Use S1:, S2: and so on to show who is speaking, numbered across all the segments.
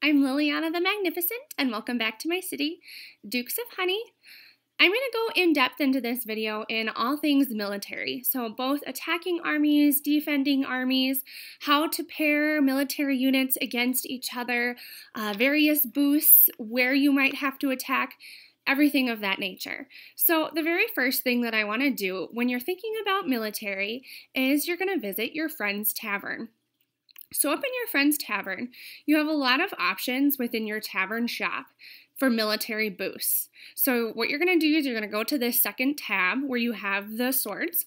S1: I'm Liliana the Magnificent, and welcome back to my city, Dukes of Honey. I'm going to go in depth into this video in all things military, so both attacking armies, defending armies, how to pair military units against each other, various boosts, where you might have to attack, everything of that nature. So the very first thing that I want to do when you're thinking about military is you're going to visit your friend's tavern. So up in your friend's tavern, you have a lot of options within your tavern shop for military boosts. So what you're going to do is you're going to go to this second tab where you have the swords,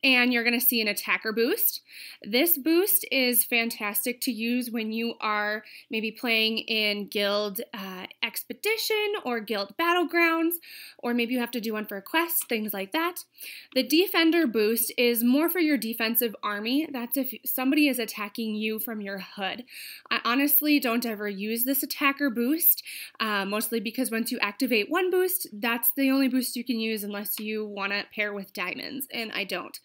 S1: and you're going to see an attacker boost. This boost is fantastic to use when you are maybe playing in guild expedition or guild battlegrounds, or maybe you have to do one for a quest, things like that. The defender boost is more for your defensive army. That's if somebody is attacking you from your hood. I honestly don't ever use this attacker boost, mostly because once you activate one boost, that's the only boost you can use unless you want to pair with diamonds, and I don't.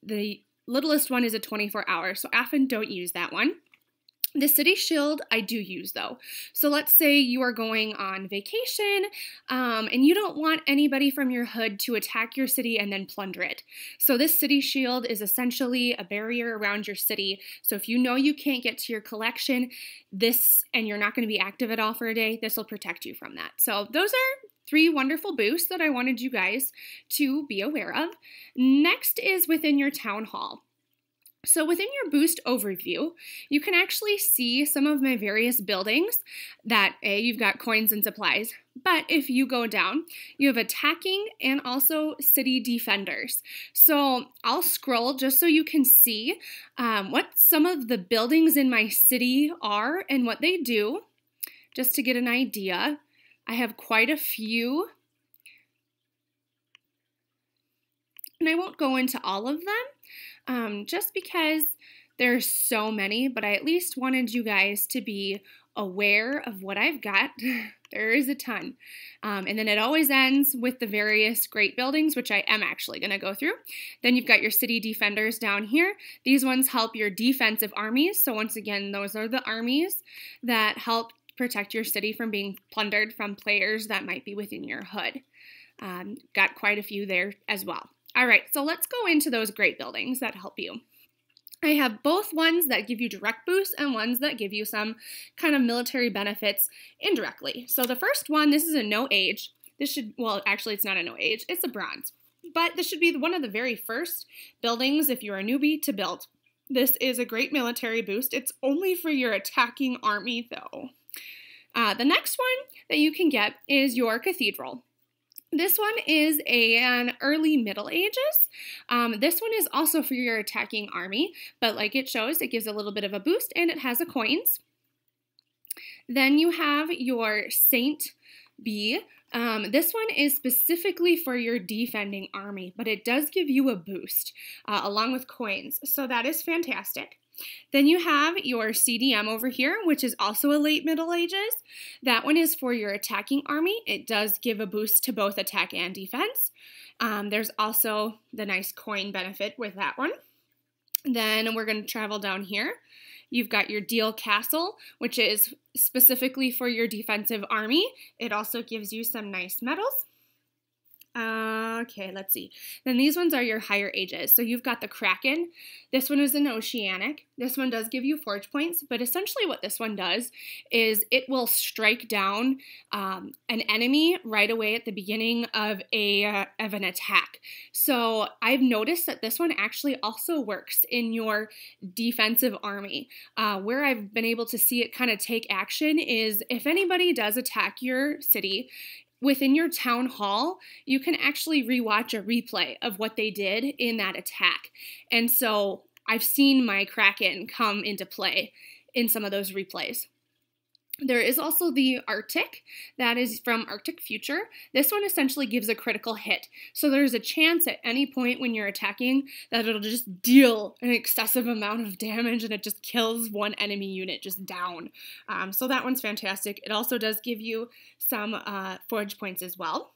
S1: The littlest one is a 24 hour, so often don't use that one. The city shield I do use though. So let's say you are going on vacation and you don't want anybody from your hood to attack your city and then plunder it. So this city shield is essentially a barrier around your city. So if you know you can't get to your collection, and you're not going to be active at all for a day, this will protect you from that. So those are 3 wonderful boosts that I wanted you guys to be aware of. Next is within your town hall. So within your boost overview, you can actually see some of my various buildings that you've got coins and supplies. But if you go down, you have attacking and also city defenders. So I'll scroll just so you can see what some of the buildings in my city are and what they do, just to get an idea. I have quite a few, and I won't go into all of them just because there's so many, but I at least wanted you guys to be aware of what I've got. There is a ton. And then it always ends with the various great buildings, which I am actually going to go through. Then you've got your city defenders down here. These ones help your defensive armies. So once again, those are the armies that help protect your city from being plundered from players that might be within your hood. Got quite a few there as well. All right, so let's go into those great buildings that help you. I have both ones that give you direct boosts and ones that give you some kind of military benefits indirectly. So the first one, this is a no age. Well, actually it's not a no age, it's a bronze. But this should be one of the very first buildings if you're a newbie to build. This is a great military boost. It's only for your attacking army though. The next one that you can get is your Cathedral. This one is an early Middle Ages. This one is also for your attacking army, but like it shows, it gives a little bit of a boost and it has a coins. Then you have your Saint B. This one is specifically for your defending army, but it does give you a boost along with coins, so that is fantastic. Then you have your CDM over here, which is also a late Middle Ages. That one is for your attacking army. It does give a boost to both attack and defense. There's also the nice coin benefit with that one. Then we're going to travel down here. You've got your Deal Castle, which is specifically for your defensive army. It also gives you some nice medals. Okay, let's see. Then these ones are your higher ages. So you've got the Kraken. This one is an Oceanic. This one does give you forge points, but essentially what this one does is it will strike down an enemy right away at the beginning of an attack. So I've noticed that this one actually also works in your defensive army. Where I've been able to see it kind of take action is if anybody does attack your city, within your town hall, you can actually rewatch a replay of what they did in that attack. And so I've seen my Kraken come into play in some of those replays. There is also the Arctic, that is from Arctic Future. This one essentially gives a critical hit. So there's a chance at any point when you're attacking that it'll just deal an excessive amount of damage and it just kills one enemy unit just down. So that one's fantastic. It also does give you some forge points as well.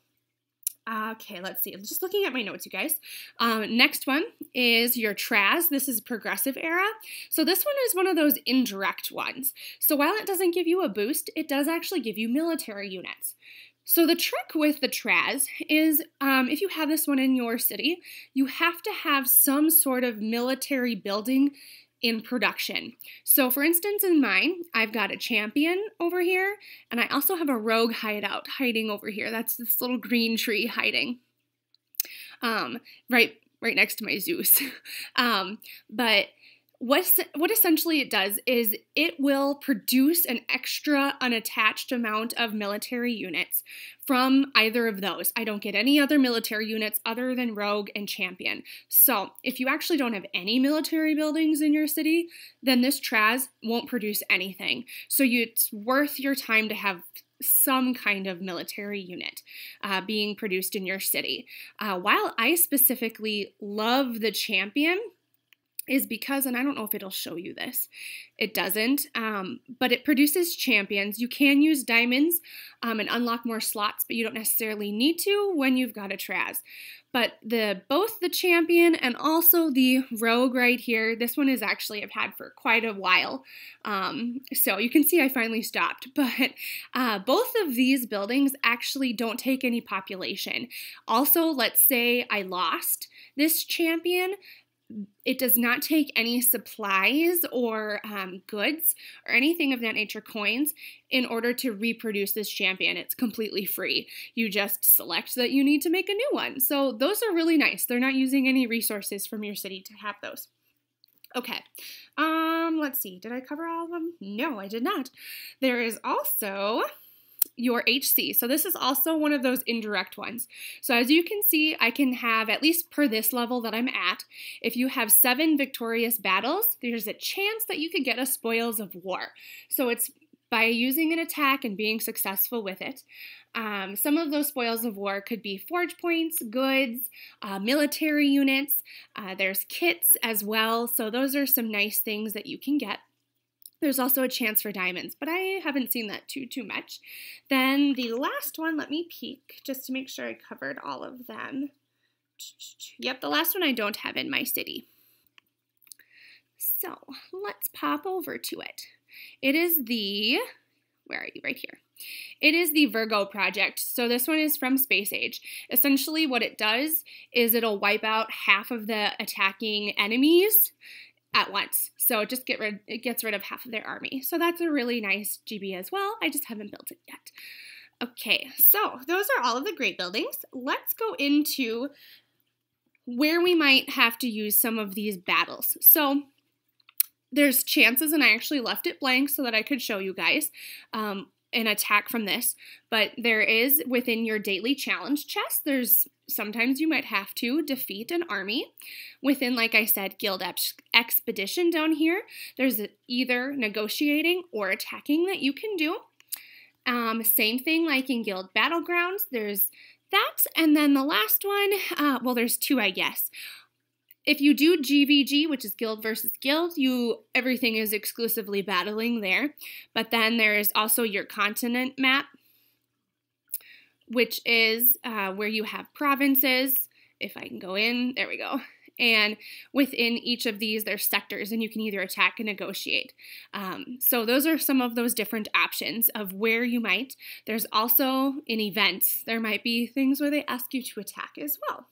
S1: Okay, let's see. I'm just looking at my notes, you guys. Next one is your Traz. This is progressive era. So this one is one of those indirect ones. So while it doesn't give you a boost, it does actually give you military units. So the trick with the Traz is if you have this one in your city, you have to have some sort of military building in production. So for instance, in mine, I've got a champion over here, and I also have a rogue hideout hiding over here. That's this little green tree hiding right next to my Zeus. But what essentially it does is it will produce an extra unattached amount of military units from either of those. I don't get any other military units other than Rogue and Champion. So if you actually don't have any military buildings in your city, then this Traz won't produce anything. So it's worth your time to have some kind of military unit being produced in your city. While I specifically love the Champion, is because, and I don't know if it'll show you this, it doesn't, but it produces champions. You can use diamonds and unlock more slots, but you don't necessarily need to when you've got a Traz. But both the champion and also the rogue right here, this one is actually I've had for quite a while. So you can see I finally stopped, but both of these buildings actually don't take any population. Also, let's say I lost this champion, it does not take any supplies or goods or anything of that nature, coins, in order to reproduce this champion. It's completely free. You just select that you need to make a new one. So those are really nice. They're not using any resources from your city to have those. Okay, let's see. Did I cover all of them? No, I did not. There is also your HC. So this is also one of those indirect ones. So as you can see, I can have, at least per this level that I'm at, if you have 7 victorious battles, there's a chance that you could get a Spoils of War. So it's by using an attack and being successful with it. Some of those Spoils of War could be forge points, goods, military units. There's kits as well. So those are some nice things that you can get. There's also a chance for diamonds, but I haven't seen that too much. Then the last one, let me peek just to make sure I covered all of them. Yep, the last one I don't have in my city. So let's pop over to it. It is the, where are you? Right here. It is the Virgo project. So this one is from Space Age. Essentially what it does is it'll wipe out half of the attacking enemies at once. So it gets rid of half of their army. So that's a really nice GB as well. I just haven't built it yet. Okay, so those are all of the great buildings. Let's go into where we might have to use some of these battles. So there's chances, and I actually left it blank so that I could show you guys an attack from this, but there is within your daily challenge chest, sometimes you might have to defeat an army. Within, like I said, Guild Expedition down here, there's either negotiating or attacking that you can do. Same thing like in Guild Battlegrounds, there's that. And then the last one, well, there's 2, I guess. If you do GVG, which is Guild versus Guild, everything is exclusively battling there. But then there is also your continent map, which is where you have provinces. If I can go in, there we go. And within each of these, there's sectors, and you can either attack and negotiate. So those are some of those different options of where you might. There's also in events, there might be things where they ask you to attack as well.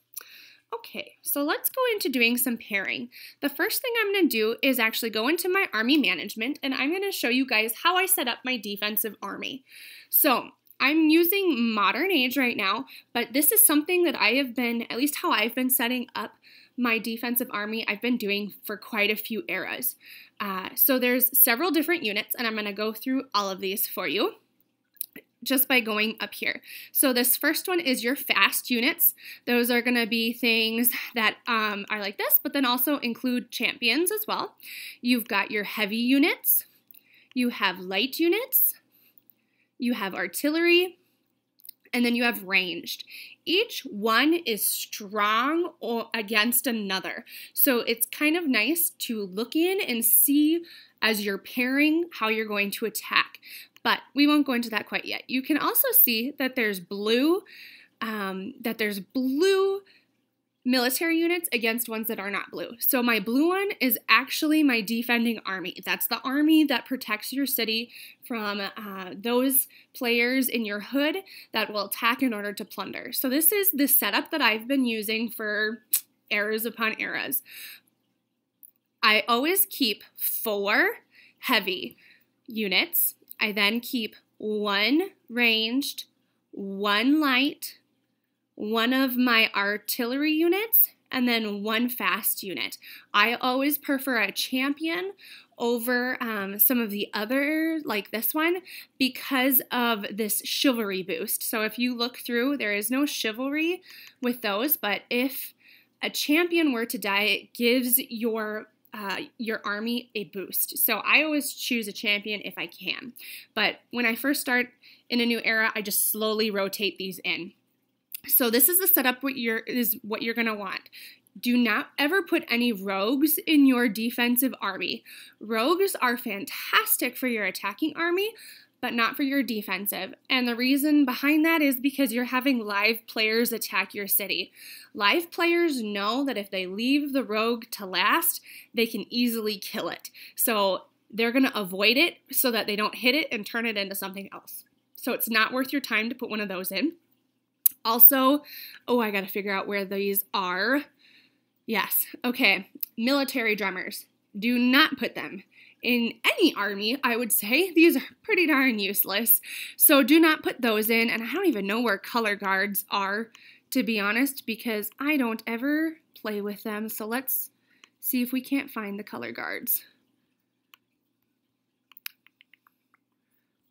S1: Okay, so let's go into doing some pairing. The first thing I'm going to do is actually go into my army management, and I'm going to show you guys how I set up my defensive army. So I'm using modern age right now, but this is something that I have been, at least how I've been setting up my defensive army, I've been doing for quite a few eras. So there's several different units, and I'm going to go through all of these for you just by going up here. So this first one is your fast units. Those are going to be things that are like this, but then also include champions as well. You've got your heavy units. You have light units. You have artillery. And then you have ranged. Each one is strong against another. So it's kind of nice to look in and see as you're pairing how you're going to attack. But we won't go into that quite yet. You can also see that there's blue that there's blue military units against ones that are not blue. So my blue one is actually my defending army. That's the army that protects your city from those players in your hood that will attack in order to plunder. So this is the setup that I've been using for eras upon eras. I always keep 4 heavy units. I then keep 1 ranged, 1 light, 1 of my artillery units, and then 1 fast unit. I always prefer a champion over some of the other, like this one, because of this chivalry boost. So if you look through, there is no chivalry with those, but if a champion were to die, it gives your army a boost. So I always choose a champion if I can. But when I first start in a new era, I just slowly rotate these in. So this is the setup what you're going to want. Do not ever put any rogues in your defensive army. Rogues are fantastic for your attacking army, but not for your defensive. And the reason behind that is because you're having live players attack your city. Live players know that if they leave the rogue to last, they can easily kill it. So they're going to avoid it so that they don't hit it and turn it into something else. So it's not worth your time to put one of those in. Also, I got to figure out where these are. Yes, okay, military drummers. Do not put them in any army, I would say. These are pretty darn useless. So do not put those in, and I don't even know where color guards are, to be honest, because I don't ever play with them. So let's see if we can't find the color guards.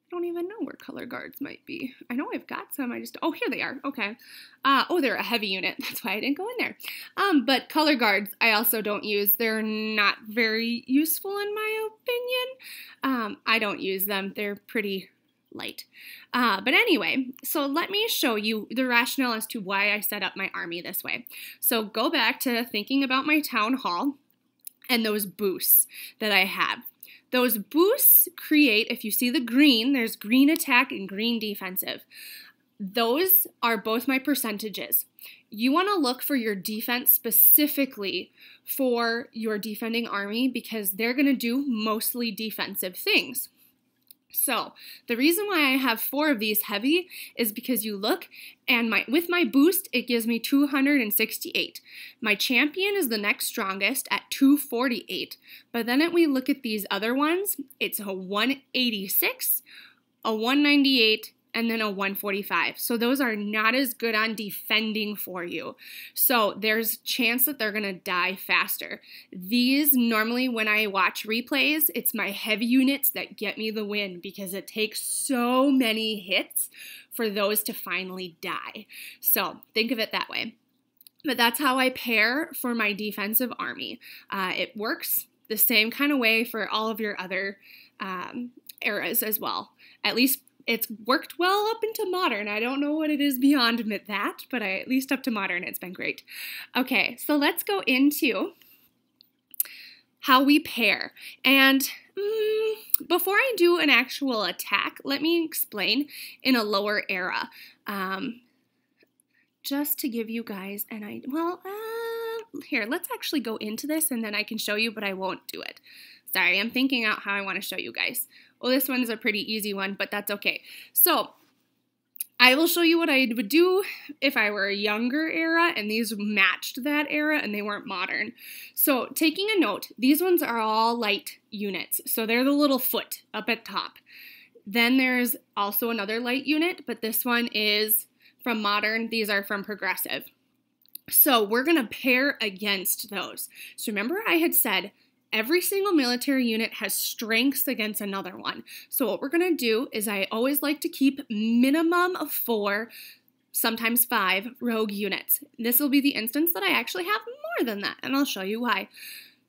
S1: I don't even know where color guards might be. I know I've got some, oh, here they are, okay. They're a heavy unit, that's why I didn't go in there. But color guards I also don't use. They're not very useful in my opinion. I don't use them, they're pretty light. But anyway, so let me show you the rationale as to why I set up my army this way. So go back to thinking about my town hall and those boosts that I have. Those boosts create, if you see the green, there's green attack and green defensive. Those are both my percentages. You want to look for your defense specifically for your defending army because they're going to do mostly defensive things. So the reason why I have 4 of these heavy is because you look and with my boost it gives me 268. My champion is the next strongest at 248. But then we look at these other ones, it's a 186, a 198, and then a 145. So those are not as good on defending for you. So there's a chance that they're gonna die faster. These normally when I watch replays, it's my heavy units that get me the win because it takes so many hits for those to finally die. So think of it that way. But that's how I pair for my defensive army. It works the same kind of way for all of your other eras as well. At least it's worked well up into modern. I don't know what it is beyond that, but at least up to modern, it's been great. Okay, so let's go into how we pair. And before I do an actual attack, let me explain in a lower era. Just to give you guys an idea. Well, here, let's actually go into this and then I can show you, but I won't do it. Sorry, I'm thinking out how I want to show you guys. Well, this one's a pretty easy one, but that's okay. So, I will show you what I would do if I were a younger era and these matched that era and they weren't modern. So, taking a note, these ones are all light units. So, they're the little foot up at top. Then there's also another light unit, but this one is from modern. These are from progressive. So, we're going to pair against those. So, remember I had said every single military unit has strengths against another one. So what we're going to do is I always like to keep minimum of 4, sometimes 5 rogue units. This will be the instance that I actually have more than that, and I'll show you why.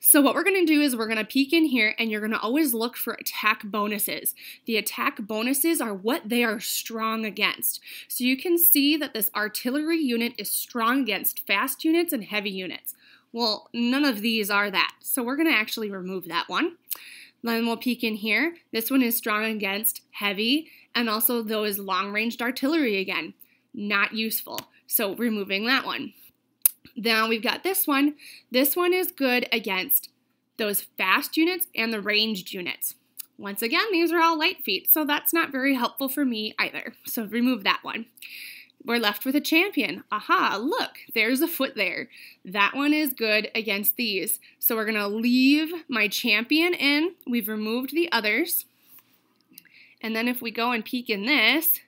S1: So what we're going to do is we're going to peek in here, and you're going to always look for attack bonuses. The attack bonuses are what they are strong against. So you can see that this artillery unit is strong against fast units and heavy units. Well, none of these are that, so we're going to actually remove that one. Then we'll peek in here. This one is strong against heavy and also those long-ranged artillery again. not useful. So removing that one. Now we've got this one. This one is good against those fast units and the ranged units. Once again, these are all light feet, so that's not very helpful for me either. So remove that one. We're left with a champion. Aha, look, there's a foot there. That one is good against these. So we're gonna leave my champion in. We've removed the others. And then if we go and peek in this,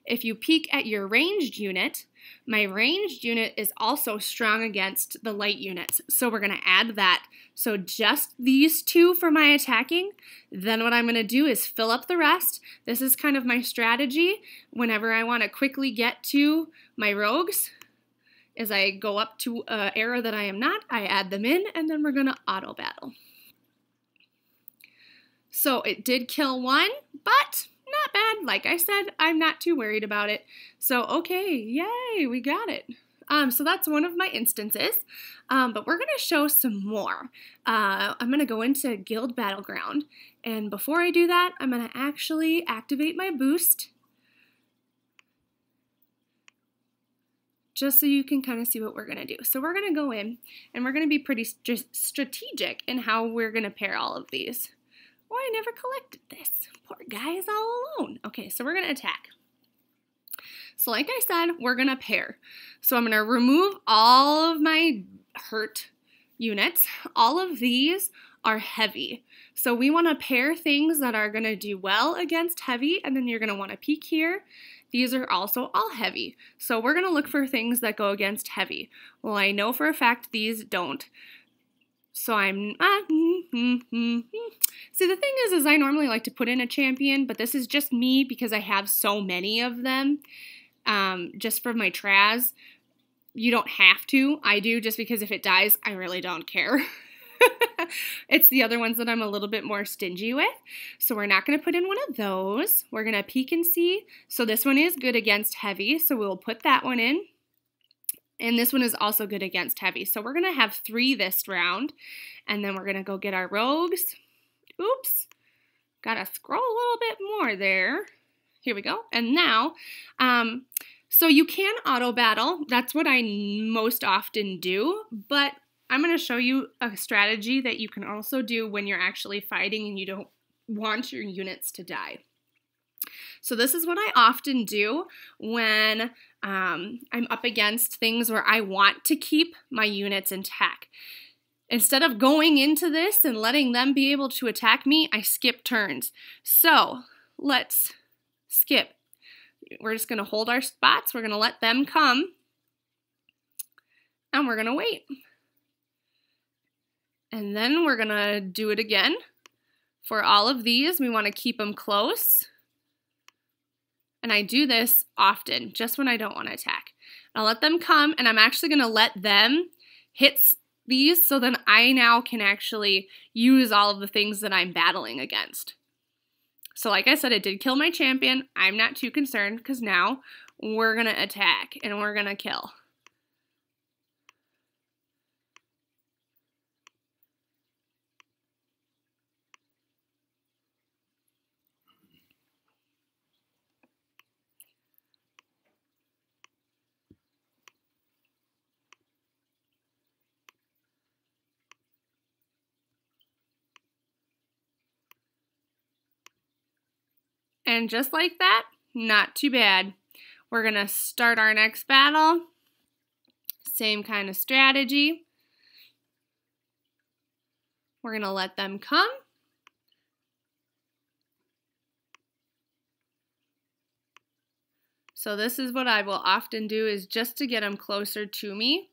S1: if you peek at your ranged unit, my ranged unit is also strong against the light units. So we're gonna add that. So just these two for my attacking. Then what I'm gonna do is fill up the rest. This is kind of my strategy whenever I wanna quickly get to my rogues. As I go up to an era that I am not, I add them in, and then we're gonna auto battle. So it did kill one, but not bad. Like I said, I'm not too worried about it. So, okay, yay, we got it. So that's one of my instances, but we're going to show some more. I'm going to go into Guild Battleground, and before I do that, I'm going to actually activate my boost, just so you can kind of see what we're going to do. So we're going to go in, and we're going to be pretty strategic in how we're going to pair all of these. Oh, I never collected this. Poor guy is all alone. Okay, so we're going to attack. So like I said, we're going to pair. So I'm going to remove all of my hurt units. All of these are heavy. So we want to pair things that are going to do well against heavy, and then you're going to want to peek here. These are also all heavy. So we're going to look for things that go against heavy. Well, I know for a fact these don't. So I'm, See, the thing is I normally like to put in a champion, but this is just me because I have so many of them, just for my Traz. You don't have to. I do, just because if it dies, I really don't care. It's the other ones that I'm a little bit more stingy with. So we're not going to put in one of those. We're going to peek and see. So this one is good against heavy, so we'll put that one in. And this one is also good against heavy. So we're going to have 3 this round. And then we're going to go get our rogues. Oops. Got to scroll a little bit more there. Here we go. And now, so you can auto battle. That's what I most often do. But I'm going to show you a strategy that you can also do when you're actually fighting and you don't want your units to die. So this is what I often do when I'm up against things where I want to keep my units intact. Instead of going into this and letting them be able to attack me, I skip turns. So let's skip. We're just going to hold our spots. We're going to let them come. And we're going to wait. And then we're going to do it again. For all of these, we want to keep them close. And I do this often, just when I don't want to attack. I'll let them come, and I'm actually going to let them hit these, so then I now can actually use all of the things that I'm battling against. So like I said, it did kill my champion. I'm not too concerned, because now we're going to attack, and we're going to kill. And just like that, not too bad. We're going to start our next battle. Same kind of strategy. We're going to let them come. So this is what I will often do, is just to get them closer to me.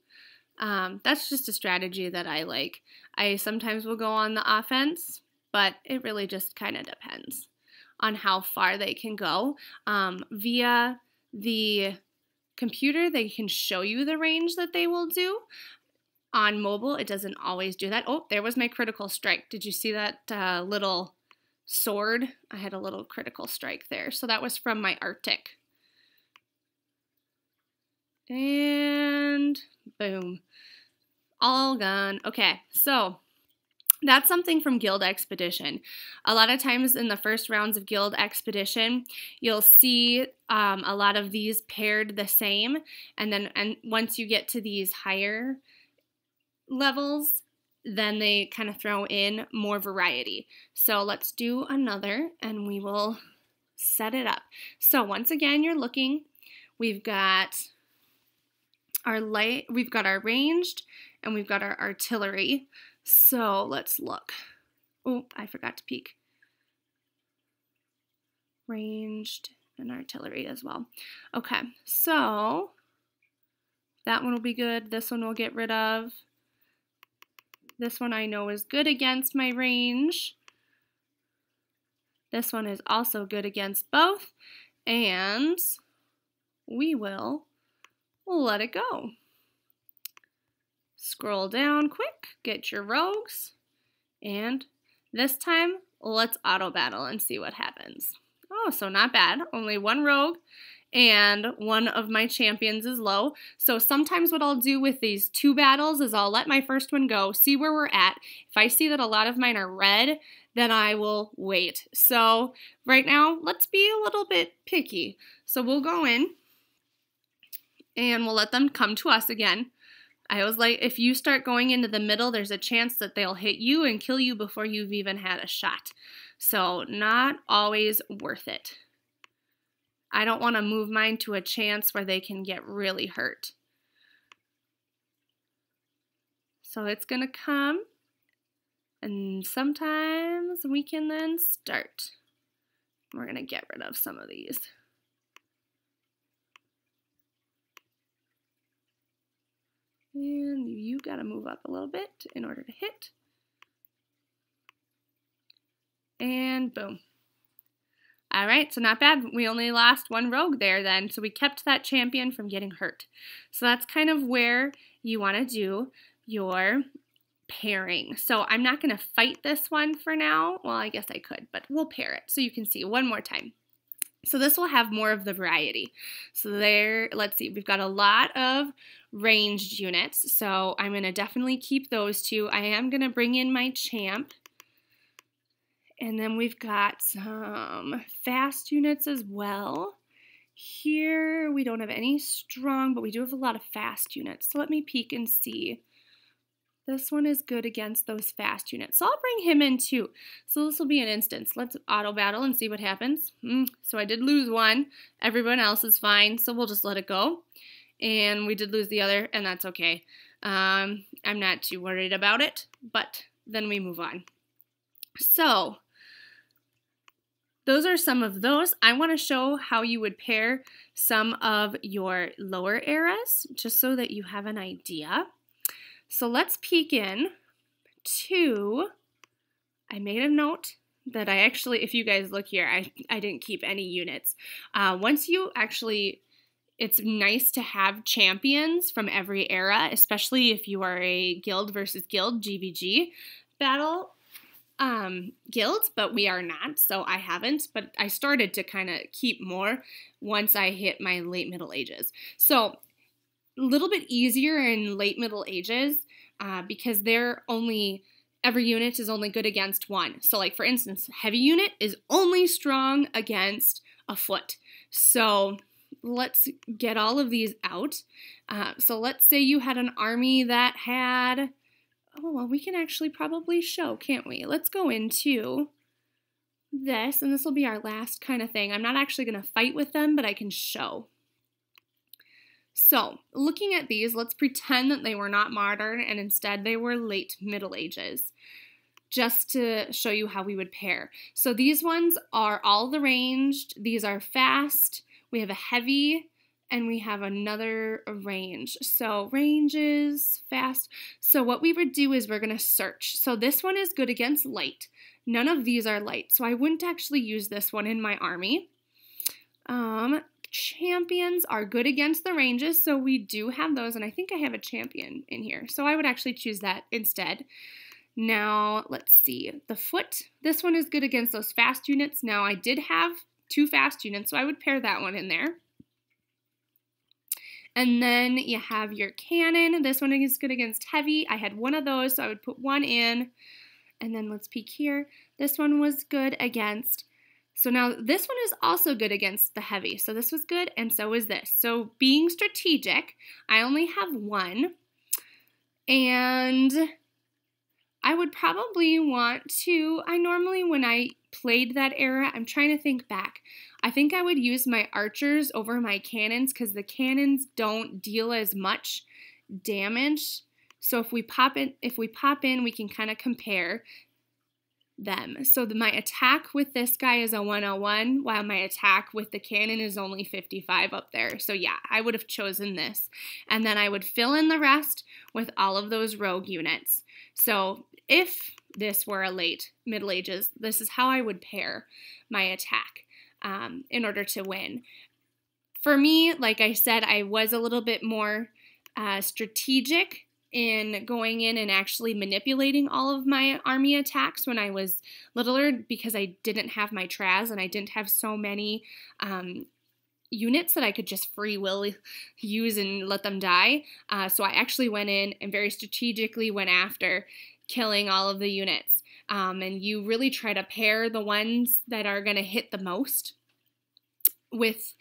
S1: That's just a strategy that I like. I sometimes will go on the offense, but it really just kind of depends on how far they can go. Via the computer, they can show you the range that they will do. On mobile, it doesn't always do that. Oh, there was my critical strike. Did you see that little sword? I had a little critical strike there. So that was from my Arctic. And boom. All gone. Okay, so That's something from Guild Expedition. A lot of times in the first rounds of Guild Expedition, you'll see a lot of these paired the same, and once you get to these higher levels, then they kind of throw in more variety. So let's do another, and we will set it up. So once again, you're looking. We've got our ranged, and we've got our artillery. So let's look. Oh, I forgot to peek. Ranged and artillery as well. Okay, so that one will be good. This one we'll get rid of. This one I know is good against my range. This one is also good against both. And we'll let it go. Scroll down quick, get your rogues, and this time, let's auto battle and see what happens. Oh, so not bad. Only one rogue, and one of my champions is low. So sometimes what I'll do with these two battles is I'll let my first one go, see where we're at. If I see that a lot of mine are red, then I will wait. So right now, let's be a little bit picky. So we'll go in, and we'll let them come to us again. I always like, if you start going into the middle, there's a chance that they'll hit you and kill you before you've even had a shot. So not always worth it. I don't want to move mine to a chance where they can get really hurt. So it's going to come, and sometimes we can then start. We're going to get rid of some of these. And you got to move up a little bit in order to hit. And boom. All right, so not bad. We only lost one rogue there then, so we kept that champion from getting hurt. So that's kind of where you want to do your pairing. So I'm not going to fight this one for now. Well, I guess I could, but we'll pair it so you can see one more time. So this will have more of the variety. So there, let's see, we've got a lot of ranged units. So I'm going to definitely keep those two. I am going to bring in my champ. And then we've got some fast units as well. Here we don't have any strong, but we do have a lot of fast units. So let me peek and see. This one is good against those fast units. So I'll bring him in too. So this will be an instance. Let's auto battle and see what happens. So I did lose one. Everyone else is fine. So we'll just let it go. And we did lose the other, and that's okay. I'm not too worried about it, but then we move on. So those are some of those. I want to show how you would pair some of your lower eras, just so that you have an idea. So let's peek in to, I made a note that I actually, if you guys look here, I didn't keep any units. Once you actually, it's nice to have champions from every era, especially if you are a guild versus guild, GVG battle guild, but we are not, so I haven't, but I started to kind of keep more once I hit my late Middle Ages. So a little bit easier in late Middle Ages because every unit is only good against one. So like for instance, heavy unit is only strong against a foot. So let's get all of these out. So let's say you had an army that had, oh, well, we can actually probably show, can't we? Let's go into this, and this will be our last kind of thing. I'm not actually going to fight with them, but I can show. So, looking at these, let's pretend that they were not modern, and instead they were late Middle Ages, just to show you how we would pair. So these ones are all the ranged. These are fast. We have a heavy, and we have another range. So ranges, fast. So what we would do is we're going to search. So this one is good against light. None of these are light, so I wouldn't actually use this one in my army. Champions are good against the ranges, so we do have those, and I think I have a champion in here. So I would actually choose that instead. Now, let's see. The foot, this one is good against those fast units. Now, I did have 2 fast units, so I would pair that one in there. And then you have your cannon. This one is good against heavy. I had one of those, so I would put one in. And then let's peek here. This one was good against, so now this one is also good against the heavy. So this was good, and so is this. So being strategic, I only have one, and I would probably want to, I normally when I played that era, I'm trying to think back. I think I would use my archers over my cannons because the cannons don't deal as much damage. So if we pop in, we can kind of compare them. So my attack with this guy is a 101, while my attack with the cannon is only 55 up there. So yeah, I would have chosen this. And then I would fill in the rest with all of those rogue units. So if this were a late Middle Ages, this is how I would pair my attack in order to win. For me, like I said, I was a little bit more strategic in going in and actually manipulating all of my army attacks when I was littler because I didn't have my Traz and I didn't have so many units that I could just free will use and let them die. So I actually went in and very strategically went after killing all of the units. And you really try to pair the ones that are going to hit the most with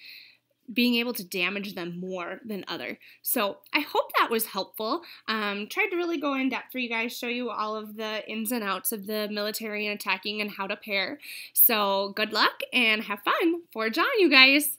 S1: being able to damage them more than other. So I hope that was helpful. Tried to really go in depth for you guys, show you all of the ins and outs of the military and attacking and how to pair. So good luck and have fun. Forge on, you guys.